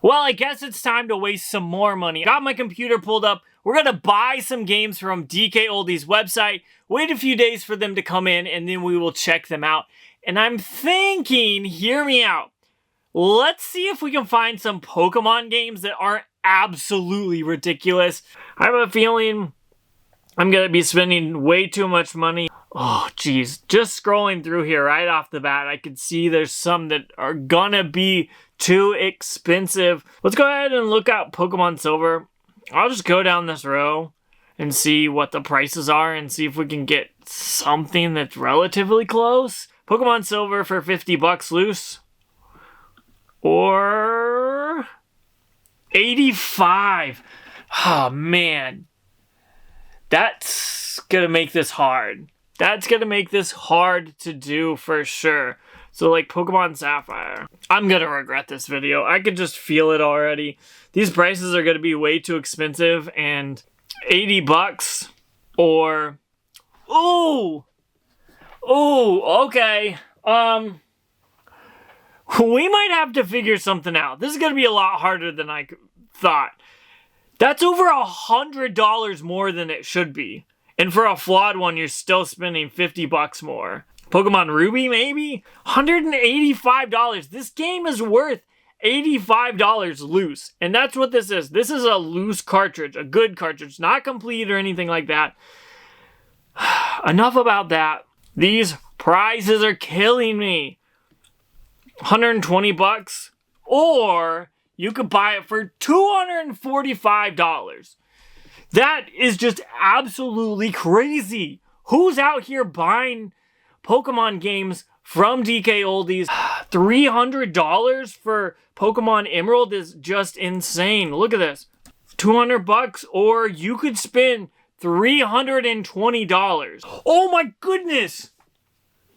Well, I guess it's time to waste some more money. Got my computer pulled up. We're gonna buy some games from DK Oldies website, wait a few days for them to come in, and then we will check them out. And I'm thinking, hear me out, let's see if we can find some Pokemon games that aren't absolutely ridiculous. I have a feeling I'm gonna be spending way too much money. Oh, geez. Just scrolling through here right off the bat, I can see there's some that are gonna be too expensive. Let's go ahead and look at Pokemon Silver. I'll just go down this row and see what the prices are and see if we can get something that's relatively close. Pokemon Silver for 50 bucks loose. Or 85. Oh, man. That's gonna make this hard. That's gonna make this hard to do for sure. So like Pokemon Sapphire. I'm gonna regret this video. I could just feel it already. These prices are gonna be way too expensive, and 80 bucks or... Ooh! Ooh, okay. We might have to figure something out. This is gonna be a lot harder than I thought. That's over $100 more than it should be. And for a flawed one, you're still spending 50 bucks more. Pokemon Ruby, maybe? $185. This game is worth $85 loose. And that's what this is. This is a loose cartridge, a good cartridge, not complete or anything like that. Enough about that. These prices are killing me. 120 bucks, or you could buy it for $245. That is just absolutely crazy. Who's out here buying Pokemon games from DK Oldies? $300 for Pokemon Emerald is just insane. Look at this. 200 bucks, or you could spend $320. Oh my goodness.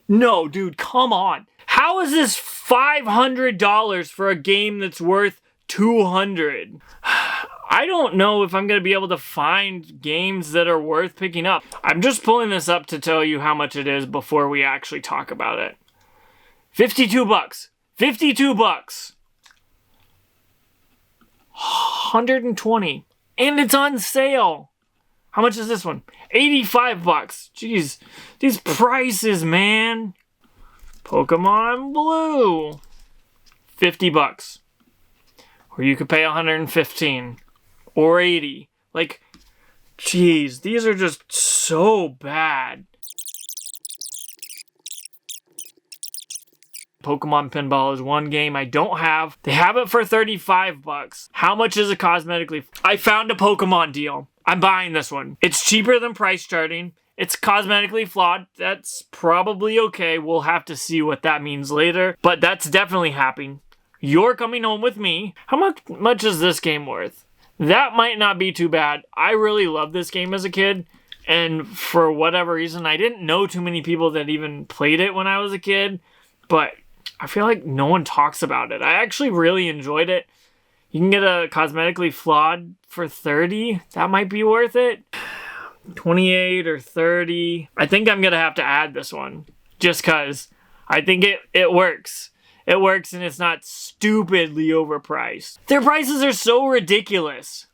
No, dude, come on. How is this $500 for a game that's worth $200? I don't know if I'm going to be able to find games that are worth picking up. I'm just pulling this up to tell you how much it is before we actually talk about it. 52 bucks. 52 bucks. 120. And it's on sale. How much is this one? 85 bucks. Jeez. These prices, man. Pokemon Blue. 50 bucks. Or you could pay 115. Or 80. Like, jeez. These are just so bad. Pokemon Pinball is one game I don't have. They have it for 35 bucks. How much is it cosmetically? I found a Pokemon deal. I'm buying this one. It's cheaper than price charting. It's cosmetically flawed. That's probably okay. We'll have to see what that means later. But that's definitely happening. You're coming home with me. How much is this game worth? That might not be too bad. I really loved this game as a kid. And for whatever reason, I didn't know too many people that even played it when I was a kid. But I feel like no one talks about it. I actually really enjoyed it. You can get a cosmetically flawed for 30. That might be worth it. 28 or 30. I think I'm going to have to add this one. Just because I think it works. It works and it's not stupidly overpriced. Their prices are so ridiculous.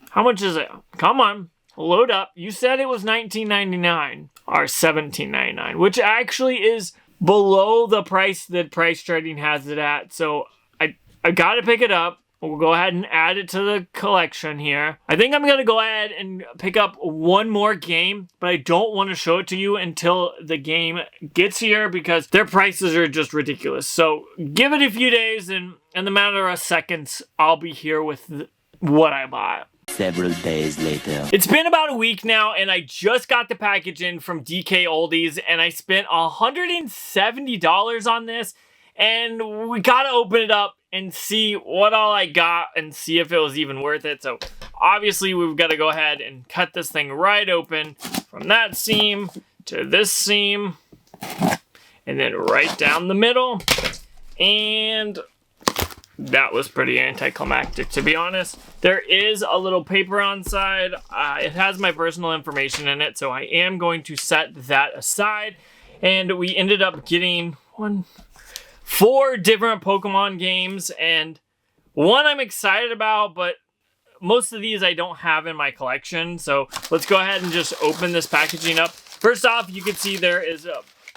How much is it? Come on. Load up. You said it was $19.99 or $17.99, which actually is below the price that Price Trading has it at. So I got to pick it up. We'll go ahead and add it to the collection here. I think I'm going to go ahead and pick up one more game, but I don't want to show it to you until the game gets here because their prices are just ridiculous. So give it a few days, and in the matter of seconds, I'll be here with what I bought. Several days later. It's been about a week now, and I just got the package in from DK Oldies, and I spent $170 on this, and we gotta open it up and see what all I got and see if it was even worth it. So obviously we've got to go ahead and cut this thing right open from that seam to this seam and then right down the middle. And that was pretty anticlimactic, to be honest. There is a little paper on side. It has my personal information in it, so I am going to set that aside. And we ended up getting 4 different Pokemon games, and one I'm excited about, but most of these I don't have in my collection. So let's go ahead and just open this packaging up. First off, you can see there is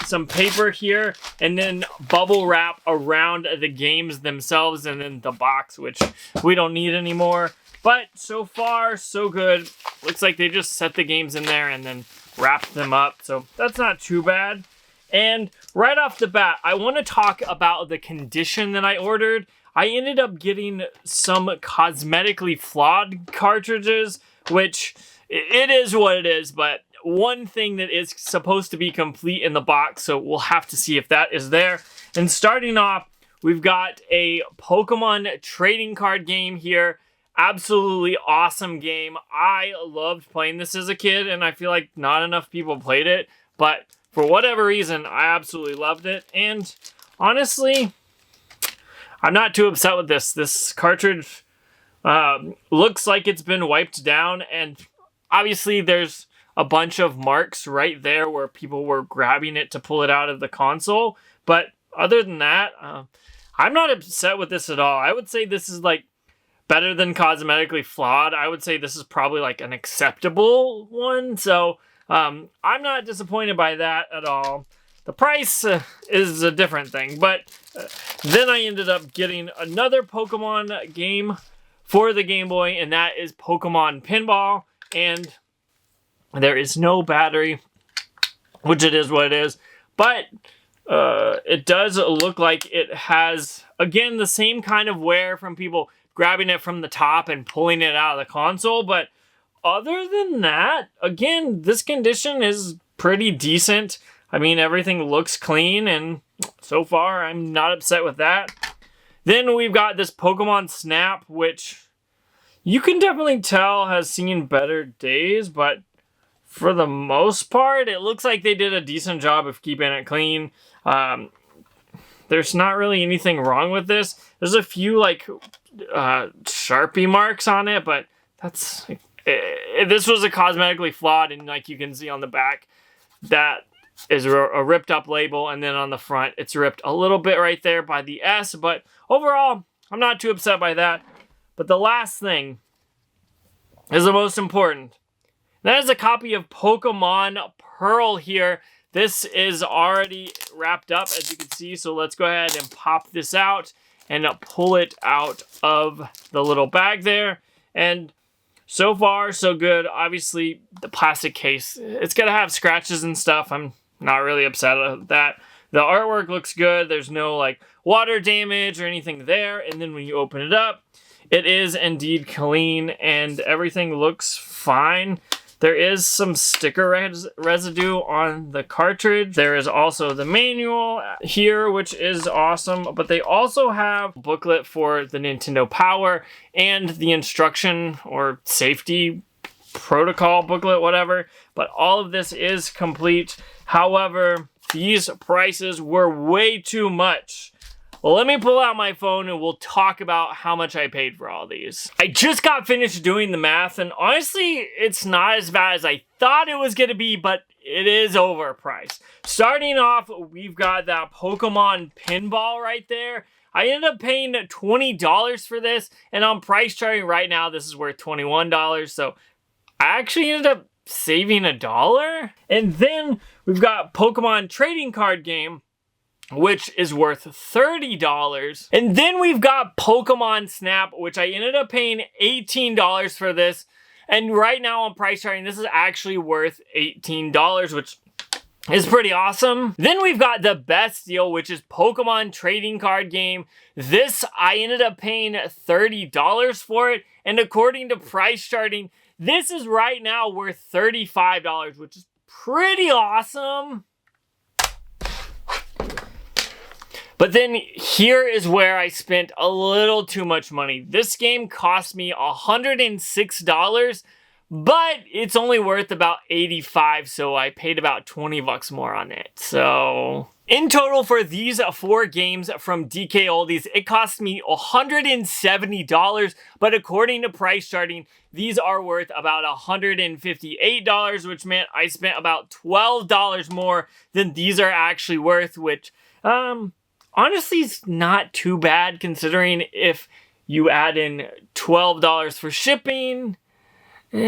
some paper here and then bubble wrap around the games themselves and then the box, which we don't need anymore. But so far, so good. Looks like they just set the games in there and then wrapped them up. So that's not too bad. And right off the bat, I want to talk about the condition that I ordered. I ended up getting some cosmetically flawed cartridges, which it is what it is, but one thing that is supposed to be complete in the box, so we'll have to see if that is there. And starting off, we've got a Pokemon trading card game here. Absolutely awesome game. I loved playing this as a kid, and I feel like not enough people played it, but for whatever reason, I absolutely loved it. And honestly, I'm not too upset with this. This cartridge looks like it's been wiped down, and obviously there's a bunch of marks right there where people were grabbing it to pull it out of the console. But other than that, I'm not upset with this at all. I would say this is like better than cosmetically flawed. I would say this is probably like an acceptable one. So I'm not disappointed by that at all. The price is a different thing, but then I ended up getting another Pokemon game for the Game Boy, and that is Pokemon Pinball, and there is no battery, which it is what it is, but it does look like it has, again, the same kind of wear from people grabbing it from the top and pulling it out of the console, but other than that, again, this condition is pretty decent. I mean, everything looks clean, and so far, I'm not upset with that. Then we've got this Pokemon Snap, which you can definitely tell has seen better days, but for the most part, it looks like they did a decent job of keeping it clean. There's not really anything wrong with this. There's a few, like, Sharpie marks on it, but that's... this was a cosmetically flawed, and like you can see on the back, that is a ripped up label, and then on the front it's ripped a little bit right there by the S, but overall I'm not too upset by that. But the last thing is the most important. That is a copy of Pokemon Pearl here. This is already wrapped up, as you can see, so let's go ahead and pop this out and pull it out of the little bag there. And so far, so good. Obviously, the plastic case, it's gonna have scratches and stuff. I'm not really upset about that. The artwork looks good. There's no like water damage or anything there. And then when you open it up, it is indeed clean and everything looks fine. There is some sticker residue on the cartridge. There is also the manual here, which is awesome. But they also have a booklet for the Nintendo Power and the instruction or safety protocol booklet, whatever. But all of this is complete. However, these prices were way too much. Well, let me pull out my phone and we'll talk about how much I paid for all these. I just got finished doing the math, and honestly, it's not as bad as I thought it was gonna be, but it is overpriced. Starting off, we've got that Pokemon Pinball right there. I ended up paying $20 for this, and on price charting right now, this is worth $21, so I actually ended up saving $1. And then we've got Pokemon Trading Card Game, which is worth $30. And then we've got Pokemon Snap, which I ended up paying $18 for this. And right now on price charting, this is actually worth $18, which is pretty awesome. Then we've got the best deal, which is Pokemon Trading Card Game. This, I ended up paying $30 for it. And according to price charting, this is right now worth $35, which is pretty awesome. But then here is where I spent a little too much money. This game cost me $106, but it's only worth about $85, so I paid about $20 more on it. So in total for these 4 games from DK Oldies, it cost me $170, but according to price charting, these are worth about $158, which meant I spent about $12 more than these are actually worth, which, honestly, it's not too bad considering if You add in $12 for shipping. But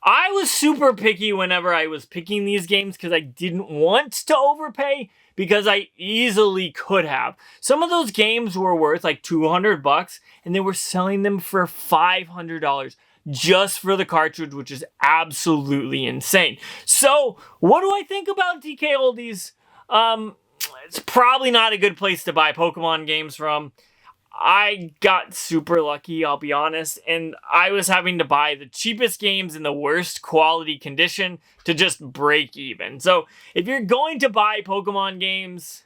I was super picky whenever I was picking these games because I didn't want to overpay because I easily could have. Some of those games were worth like $200 and they were selling them for $500 just for the cartridge, which is absolutely insane. So what do I think about DK Oldies? It's probably not a good place to buy Pokemon games from. I got super lucky, I'll be honest, and I was having to buy the cheapest games in the worst quality condition to just break even. So if you're going to buy Pokemon games,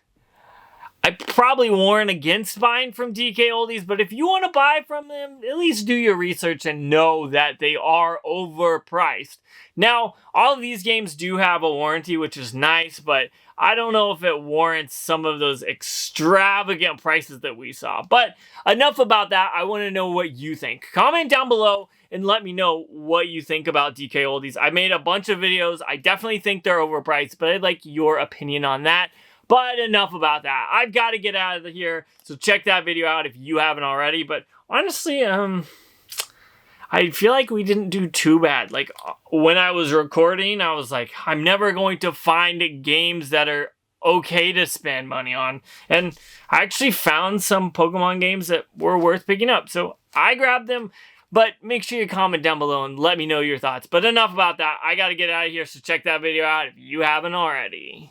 I probably warn against buying from DK Oldies, but if you want to buy from them, at least do your research and know that they are overpriced. Now, all of these games do have a warranty, which is nice, but I don't know if it warrants some of those extravagant prices that we saw. But enough about that. I want to know what you think. Comment down below and let me know what you think about DK Oldies. I made a bunch of videos. I definitely think they're overpriced, but I'd like your opinion on that. But enough about that. I've got to get out of here, so check that video out if you haven't already. But honestly, I feel like we didn't do too bad. Like, when I was recording, I was like, I'm never going to find games that are okay to spend money on. And I actually found some Pokemon games that were worth picking up. So I grabbed them. But make sure you comment down below and let me know your thoughts. But enough about that. I got to get out of here, so check that video out if you haven't already.